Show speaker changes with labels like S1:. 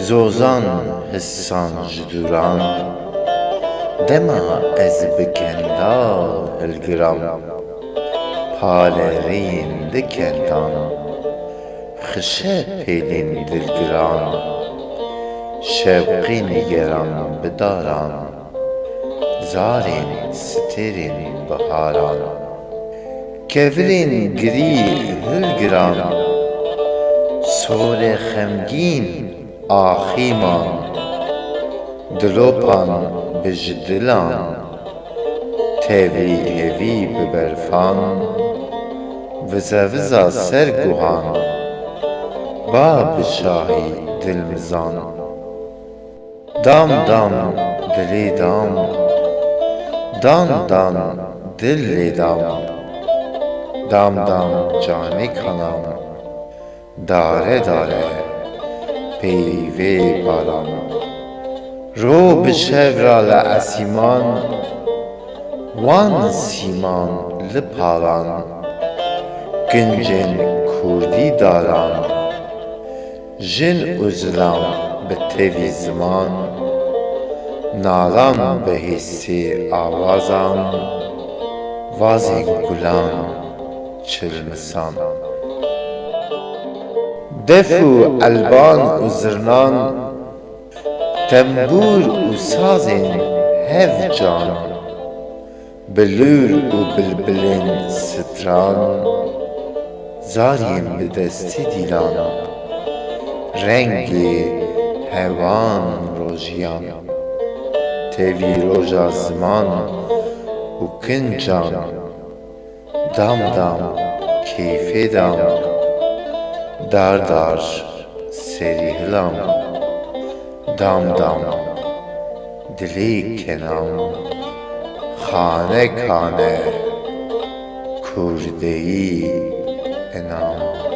S1: زوزان حسان جدوران دما از بکندا هلگرام پالرین دکندان خشه پیلین دلگران شوقی نگران بداران زارین سترین بهاران کفرین گری هلگران سور خمگین آخیمان دلوپان بجدلان تیوی هیوی ببرفان وزا وزا سرگوهان باب شاهی دلمزان دام دام دلی دام دام دام دلی دام دام دام جانی کنم داره داره پیوی بالان رو به شورا لعسیمان وان سیمان لپالان گنجن کردی داران جن ازلان به تیوی زمان نالان به حسی آوازان وازی گلان چلمسان دفو البان و زرنان تنبور و سازین هف جان بلور و بلبلین ستران زاریم به دستی دیلان رنگی هوان روژیان تیوی روژا زمان و کنجان دام دام کیفی دام دار دار سری هلام دام دام دلی کنام خانه خانه کردهی انام